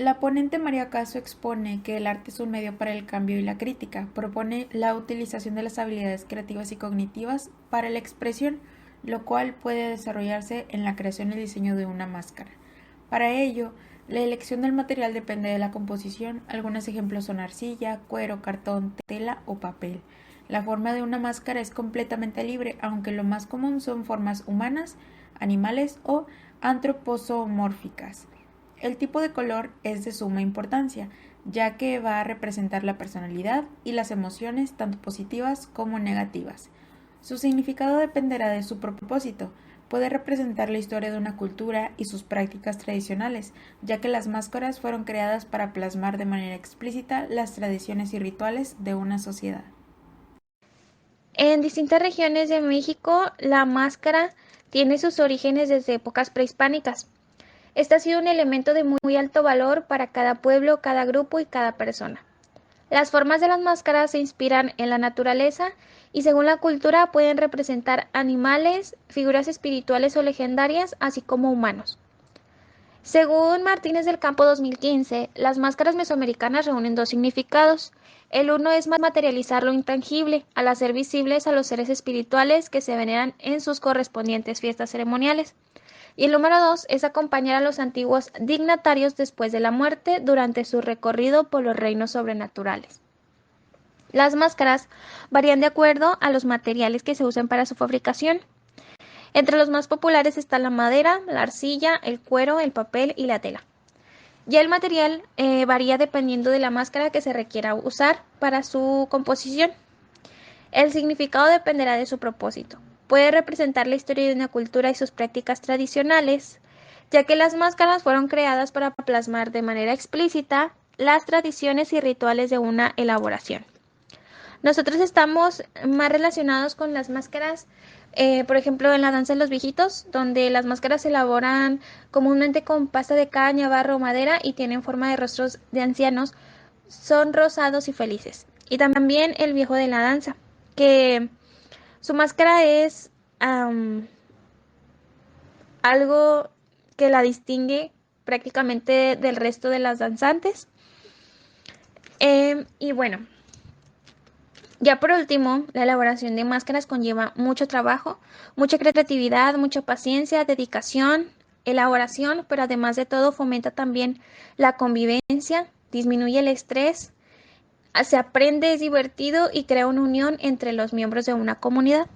La ponente María Caso expone que el arte es un medio para el cambio y la crítica. Propone la utilización de las habilidades creativas y cognitivas para la expresión, lo cual puede desarrollarse en la creación y diseño de una máscara. Para ello, la elección del material depende de la composición. Algunos ejemplos son arcilla, cuero, cartón, tela o papel. La forma de una máscara es completamente libre, aunque lo más común son formas humanas, animales o antropomórficas. El tipo de color es de suma importancia, ya que va a representar la personalidad y las emociones tanto positivas como negativas. Su significado dependerá de su propósito. Puede representar la historia de una cultura y sus prácticas tradicionales, ya que las máscaras fueron creadas para plasmar de manera explícita las tradiciones y rituales de una sociedad. En distintas regiones de México, la máscara tiene sus orígenes desde épocas prehispánicas. Este ha sido un elemento de muy alto valor para cada pueblo, cada grupo y cada persona. Las formas de las máscaras se inspiran en la naturaleza y según la cultura pueden representar animales, figuras espirituales o legendarias, así como humanos. Según Martínez del Campo 2015, las máscaras mesoamericanas reúnen dos significados. El uno es materializar lo intangible, al hacer visibles a los seres espirituales que se veneran en sus correspondientes fiestas ceremoniales. Y el número dos es acompañar a los antiguos dignatarios después de la muerte durante su recorrido por los reinos sobrenaturales. Las máscaras varían de acuerdo a los materiales que se usan para su fabricación. Entre los más populares están la madera, la arcilla, el cuero, el papel y la tela. Ya el material varía dependiendo de la máscara que se requiera usar para su composición. El significado dependerá de su propósito. Puede representar la historia de una cultura y sus prácticas tradicionales, ya que las máscaras fueron creadas para plasmar de manera explícita las tradiciones y rituales de una elaboración. Nosotros estamos más relacionados con las máscaras, por ejemplo, en la danza de los viejitos, donde las máscaras se elaboran comúnmente con pasta de caña, barro o madera y tienen forma de rostros de ancianos, son rosados y felices. Y también el viejo de la danza, que su máscara es algo que la distingue prácticamente del resto de las danzantes. Y bueno, ya por último, la elaboración de máscaras conlleva mucho trabajo, mucha creatividad, mucha paciencia, dedicación, elaboración, pero además de todo fomenta también la convivencia, disminuye el estrés, se aprende, es divertido y crea una unión entre los miembros de una comunidad.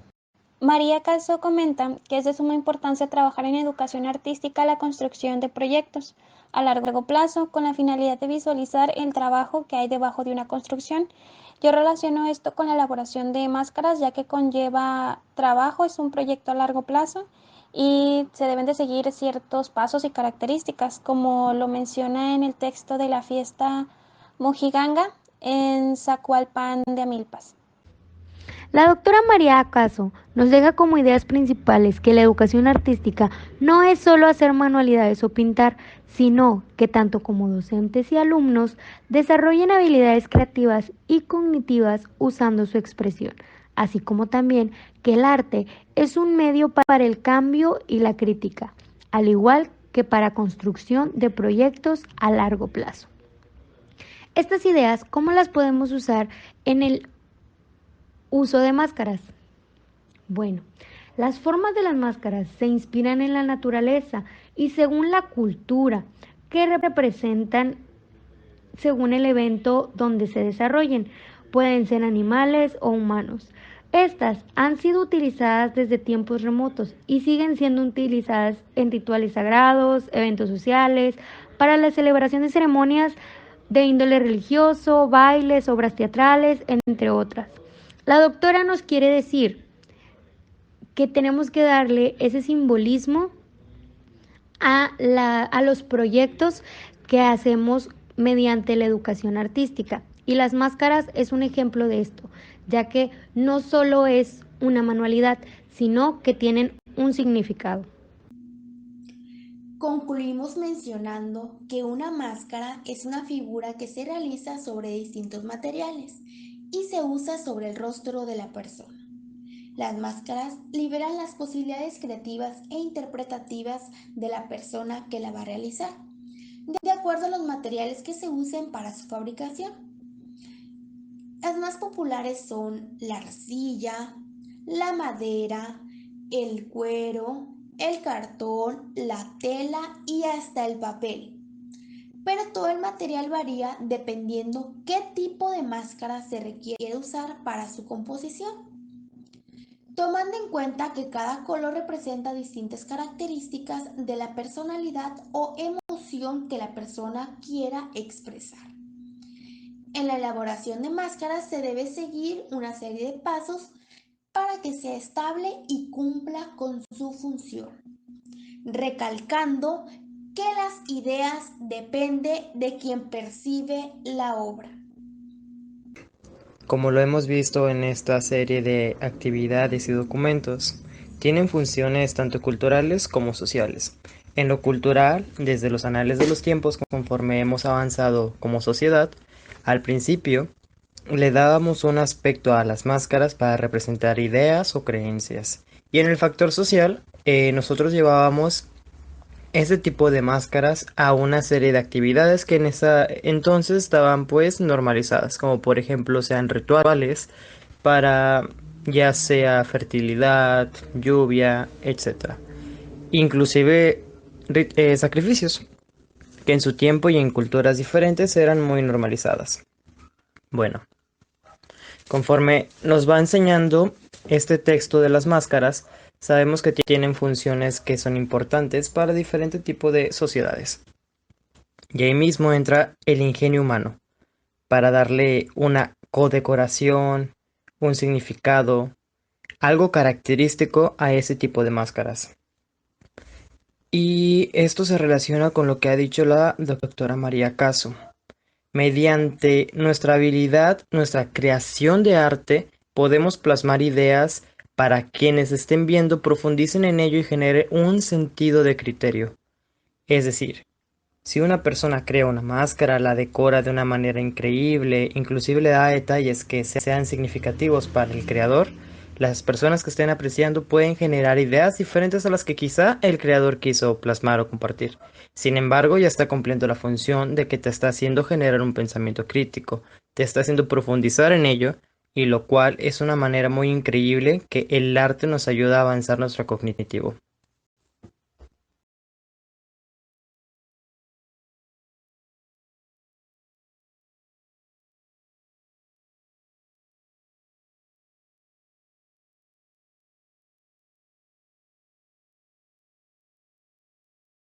María Caso comenta que es de suma importancia trabajar en educación artística la construcción de proyectos a largo plazo con la finalidad de visualizar el trabajo que hay debajo de una construcción. Yo relaciono esto con la elaboración de máscaras ya que conlleva trabajo, es un proyecto a largo plazo y se deben de seguir ciertos pasos y características como lo menciona en el texto de la fiesta Mojiganga en Zacualpan de Amilpas. La doctora María Acaso nos deja como ideas principales que la educación artística no es solo hacer manualidades o pintar, sino que tanto como docentes y alumnos desarrollen habilidades creativas y cognitivas usando su expresión, así como también que el arte es un medio para el cambio y la crítica, al igual que para construcción de proyectos a largo plazo. Estas ideas, ¿cómo las podemos usar en el uso de máscaras? Bueno, las formas de las máscaras se inspiran en la naturaleza y según la cultura que representan según el evento donde se desarrollen. Pueden ser animales o humanos. Estas han sido utilizadas desde tiempos remotos y siguen siendo utilizadas en rituales sagrados, eventos sociales, para la celebración de ceremonias de índole religioso, bailes, obras teatrales, entre otras. La doctora nos quiere decir que tenemos que darle ese simbolismo a los proyectos que hacemos mediante la educación artística. Y las máscaras es un ejemplo de esto, ya que no solo es una manualidad, sino que tienen un significado. Concluimos mencionando que una máscara es una figura que se realiza sobre distintos materiales y se usa sobre el rostro de la persona. Las máscaras liberan las posibilidades creativas e interpretativas de la persona que la va a realizar. de acuerdo a los materiales que se usen para su fabricación. Las más populares son la arcilla, la madera, el cuero, el cartón, la tela y hasta el papel. Pero todo el material varía dependiendo qué tipo de máscara se requiere usar para su composición. Tomando en cuenta que cada color representa distintas características de la personalidad o emoción que la persona quiera expresar. En la elaboración de máscaras se debe seguir una serie de pasos para que sea estable y cumpla con su función, recalcando que las ideas dependen de quien percibe la obra. Como lo hemos visto en esta serie de actividades y documentos, tienen funciones tanto culturales como sociales. En lo cultural, desde los anales de los tiempos, conforme hemos avanzado como sociedad, al principio le dábamos un aspecto a las máscaras para representar ideas o creencias. Y en el factor social, nosotros llevábamos este tipo de máscaras a una serie de actividades que en esa entonces estaban pues normalizadas, como por ejemplo sean rituales para ya sea fertilidad, lluvia, etcétera. Inclusive sacrificios, que en su tiempo y en culturas diferentes eran muy normalizadas. Bueno, conforme nos va enseñando este texto de las máscaras, sabemos que tienen funciones que son importantes para diferentes tipos de sociedades. Y ahí mismo entra el ingenio humano, para darle una condecoración, un significado, algo característico a ese tipo de máscaras. Y esto se relaciona con lo que ha dicho la doctora María Caso. Mediante nuestra habilidad, nuestra creación de arte, podemos plasmar ideas para quienes estén viendo, profundicen en ello y genere un sentido de criterio. Es decir, si una persona crea una máscara, la decora de una manera increíble, inclusive le da detalles que sean significativos para el creador, las personas que estén apreciando pueden generar ideas diferentes a las que quizá el creador quiso plasmar o compartir. Sin embargo, ya está cumpliendo la función de que te está haciendo generar un pensamiento crítico, te está haciendo profundizar en ello, y lo cual es una manera muy increíble que el arte nos ayuda a avanzar nuestro cognitivo.